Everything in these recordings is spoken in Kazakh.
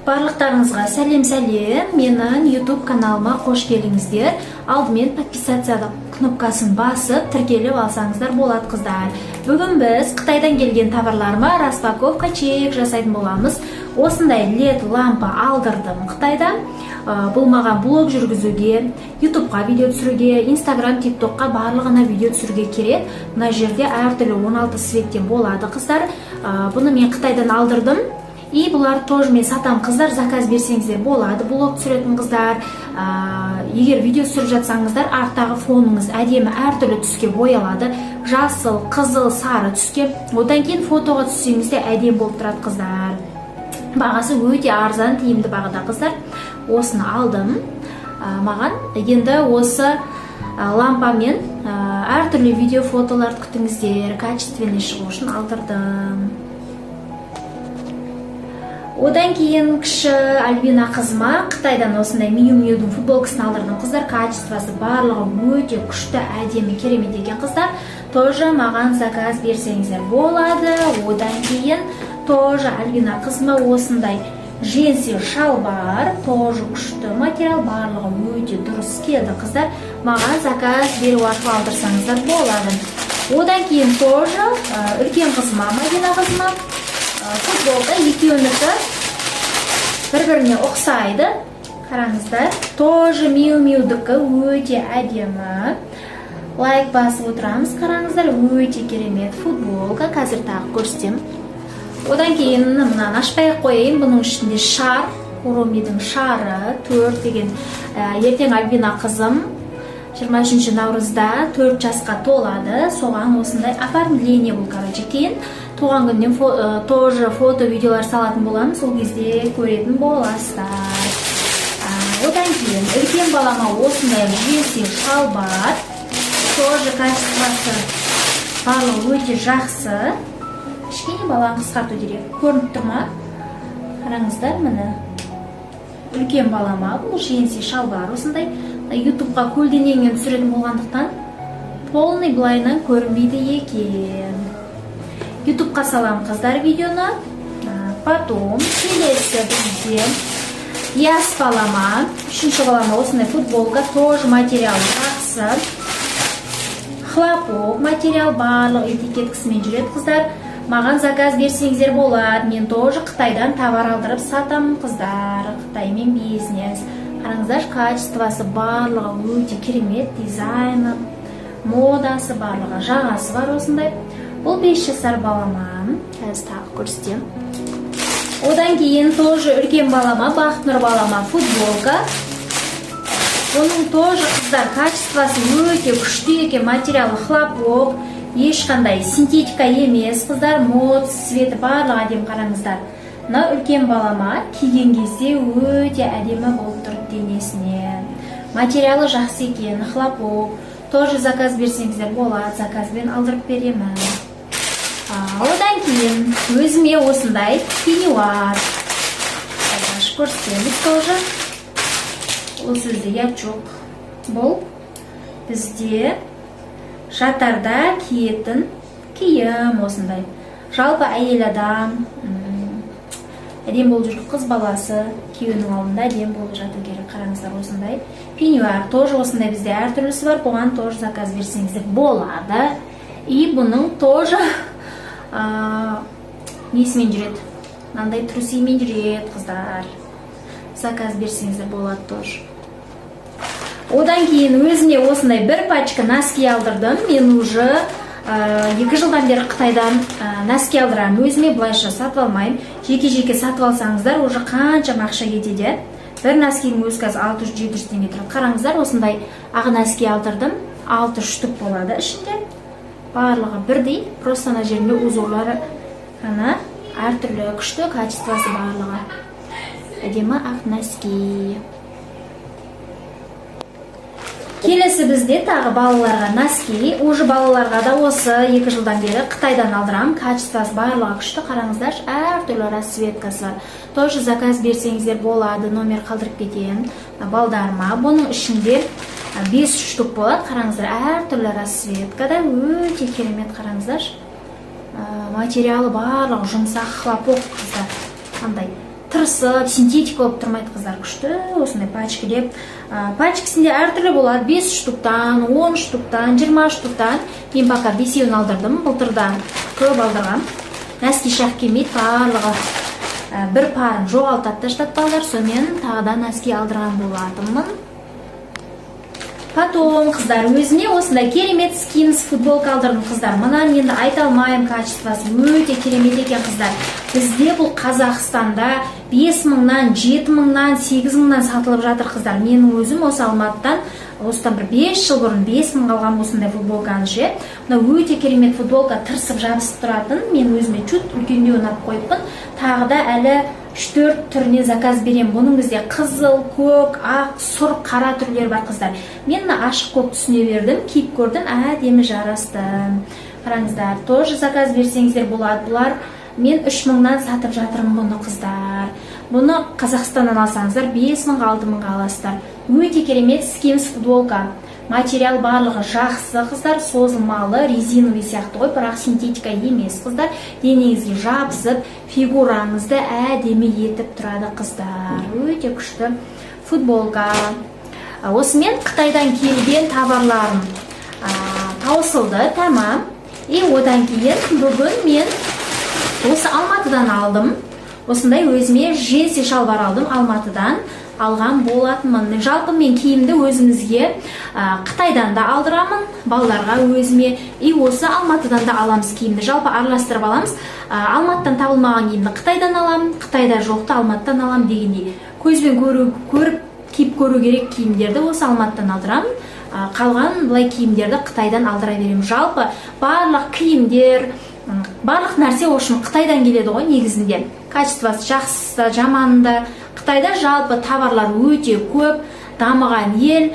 Барлықтарыңызға сәлем. Менің YouTube каналыма қош келдіңіздер. Алдымен подписация кнопкасын басып, тіркеліп алсаңыздар болады, қыздар. Бүгін біз Қытайдан келген товарларыма распаковка чек жасайтын боламыз. Осындай LED лампа алдырдым Қытайдан. Бұл маған блог жүргізуге, YouTubeға видео түсіруге, Instagram, TikTokқа барлығына видео түсіруге керек. Мына жерде әртүрлі 16 светтен болады, қыздар. Бұны мен Қытайдан алдырдым. И бұлар тоже мен сатам, қыздар, заказ берсеңіздер болады. Блог түсіретін қыздар, егер видео түсіріп жатсаңыздар, арттағы фоныңыз әдемі әртүрлі түске боялады. Жасыл, қызыл, сары түске. Одан кейін фотоға түссеңізде әдемі болып тұрады, қыздар. Бағасы өте арзан, тиімді бағада, қыздар. Осыны алдым. Маған енді осы лампамен әртүрлі видео, фотоларды күтіңіздер, качественный шығу үшін алдырдым. Одан кейін кіші Альбина қызыма Қытайдан осындай Миу-Миудің футболкасын алдырдым, қыздар. Качествосы барлығы өте күшті, әдемі, керемет екен, қыздар. Тоже маған заказ берсеңіздер болады. Одан кейін тоже Альбина қызыма осындай женси шалбар, тоже күшті материал, барлығы өте дұрыс келді, қыздар. Маған заказ беру арқылы алдырсаңыздар болады. Одан кейін тоже үлкен қызыма, Мадина қызыма футболка, екеуінікі бір-біріне ұқсайды. Қараңыздар, тоже Миу-Миудікі өте әдемі. Лайк басып отырамыз, қараңыздар, өте керемет футболка. Қазір тағы көрсетем. Одан кейін мұнан ашпай қойайын. Бұның ішінде шар, Уромидің шары 4 деген. Ертең Альбина қызым 23 наурызда 4 жасқа толады. Соған осындай оформление бұл, короче. Кейін туған күннен тоже фото, видеолар салатын боламын. Сол кезде көретін боласыздар. Одан кейін үлкен балама осындай женси шалбар. Тоже качествосы барлығы өте жақсы. Кішкене баланы қысқарту керек. Көрініп тұр ма? Қараңыздар, міне. Үлкен балама бұл женси шалбар осындай. YouTubeға көлденеңнен түсіретін болғандықтан полный былайынан көрінбейді екен. YouTubeқа салам, қыздар, видеоны. Потом келесі бізде яс балама, үшінші балама осындай футболка, тоже материал жақсы. Хлопок материал, барлық этикеткісімен жүреді, қыздар. Маған заказ берсеңіздер болады. Мен тоже Қытайдан товар алдырып сатам, қыздар. Қытаймен бизнес. Қараңыздар, качествосы барлығы өте керемет, дизайны, модасы барлығы, жағасы бар осындай. Бұл 5 жасар балама. Қазір тағы көрсетем. Одан кейін тоже үлкен балама, Бақнұр балама футболка. Оның тоже, қыздар, качествосы өте күшті екен, материалы хлопок, ешқандай синтетика емес, қыздар, мод, светі барлығы әдемі, қараңыздар. Мына үлкен балама киген кезде өте әдемі болып тұрды денесіне. Материалы жақсы екен, хлопок. Тоже заказ берсеңіздер болады, заказбен алдырып беремін. Одан кейін өзіме осындай пеньюар. Көрсетеміз тоже. Осы өзде ячок. Бұл бізде жатарда киетін киім осындай. Жалпы әйел адам әдем болып жүрген қыз баласы күйеуінің алдында әдем болып жату керек. Қараңыздар, осындай пеньюар. Тоже осындай бізде әртүрлісі бар. Бұған тоже заказ берсеңіздер болады. И бұның тоже несімен жүреді? Мынандай трусимен жүреді, қыздар. Заказ берсеңіздер болады тоже. Одан кейін өзіне осындай бір пачка носки алдырдым. Мен уже 2 жылдан бері Қытайдан носки алдырам. Өзіме бұлайша сатып алмайым. Жеке-жеке сатып алсаңыздар, уже қанша ақша кетеді. Бір носкидің өзі қазір 600-700 теңге тұрады. Қараңыздар, осындай ақ носки алдырдым. 6 штук болады ішінде. Барлығы бірдей. Просто ана жерінде узорлары ғана әртүрлі күшті, качествосы барлығы. Әдемі ақ носки. Келесі бізде тағы балаларға носки. Уже балаларға да осы 2 жылдан бері Қытайдан алдырам. Качествосы барлығы күшті, қараңыздар, әртүрлі расцветкасы. Тоже заказ берсеңіздер болады, номер қалдырып кетейін балдарыма. Бұның ішінде 5 штук болады, қараңыздар, әртүрлі расцветкада өте керемет, қараңыздар. Материалы барлығы жұмсақ, хлопок, қыздар. Қандай тырысып синтетика болып тұрмайды қыздар, күшті осындай пачкілеп. Пачкасінде әртүрлі болады, 5 штуктан, 10 штуктан, 20 штуктан. Мен пока 5-еуін алдырдым, былтырдан көп алдырғам. Нәски шақ келмейді, барлығы бір парын жоғалтады таштады балдар, сонымен тағыда нәски алдырған болатынмын. Потом қыздар, өзіме осындай керемет скинс футболка алдырдым қыздар. Мұнан енді айта алмайым, качествосы өте керемет екен қыздар. Бізде бұл Қазақстанда 5.000-нан, 7.000-нан, 8.000-нан сатылып жатыр қыздар. Менің өзім осы Алматыдан осыдан бір 5 жыл бұрын 5.000 алған осындай футболканы ше. Мына өте керемет футболка, тырысып жабысып тұратын. Мен өзіме чут үлкендеу ұнап қойыппын. Тағы да әлі 3-4 түріне заказ берем. Бұның бізде қызыл, көк, ақ, сұр, қара түрлері бар қыздар. Мен ашық көк түсіне бердім, киіп көрдім, әдемі жарасты. Қараңыздар, тоже заказ берсеңіздер болады. Бұлар мен 3.000-нан сатып жатырмын бұны қыздар. Бұны Қазақстаннан алсаңыздар 5.000-ға 6.000-ға аласыздар. Өте керемет скинс футболка. Материал барлығы жақсы қыздар, созылмалы, резиновый сияқты ғой, бірақ синтетика емес қыздар. Денеңізге жабысып, фигураңызды әдемі етіп тұрады қыздар. Өте күшті футболка. Осымен Қытайдан келген товарларым таусылды, тамам. И одан кейін бүгін мен осы Алматыдан алдым. Осындай өзіме джинси шалбар алдым, Алматыдан алған болатынмын. Жалпы мен киімді өзімізге Қытайдан да алдырамын, балаларға өзіме. И осы Алматыдан да аламыз киімді. Жалпы араластырып аламыз. Алматыдан табылмаған киімді Қытайдан алам, Қытайда жоқты Алматыдан алам дегендей. Көзбен көріп, киіп көру керек киімдерді осы Алматыдан алдырамын. Қалған бұлай киімдерді Қытайдан алдыра беремін. Жалпы барлық киімдер, барлық нәрсе үшін Қытайдан келеді ғой негізінде. Качествосы жақсысы, жаманында. Қытайда жалпы товарлар өте көп, дамыған ел,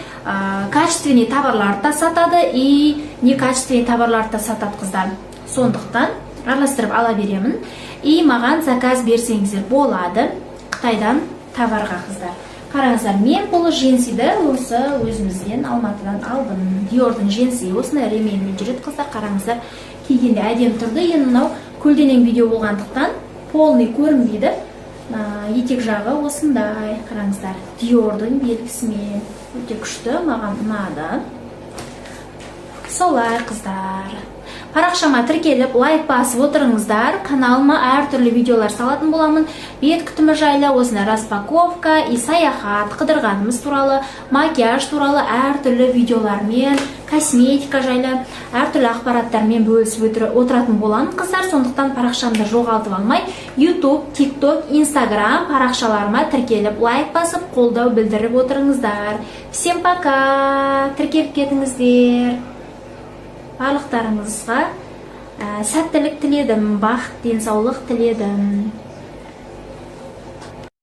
качественный товарларды да сатады и некачественный товарларды да сатады қыздар. Сондықтан араластырып ала беремін. И маған заказ берсеңіздер болады Қытайдан товарға қыздар. Қараңыздар, мен бұл джинсиді осы өзімізден Алматыдан алдым. Диордың джинси осындай ремеймен жүреді қыздар. Қараңыздар, кигенде әдем тұрды. Енді мынау көлденең видео болғандықтан полный көрінбейді. Етек жағы осындай. Қараңыздар, Диордың белгісімен өте күшті, маған ұнады. Солай қыздар. Парақшама тіркеліп, лайк басып отырыңыздар. Каналыма әртүрлі видеолар салатын боламын. Бет күтімі жайлы, осындай распаковка, и саяхат, қыдырғанымыз туралы, макияж туралы әртүрлі видеолармен, косметика жайлы, әртүрлі ақпараттармен бөлісіп отыратын боламын қыздар. Сондықтан парақшамды жоғалтып алмай, YouTube, TikTok, Instagram парақшаларыма тіркеліп, лайк басып, қолдау білдіріп отырыңыздар. Всем пока! Тіркеліп кетіңіздер. Барлықтарыңызға сәттілік тіледім, бақыт, денсаулық тіледім.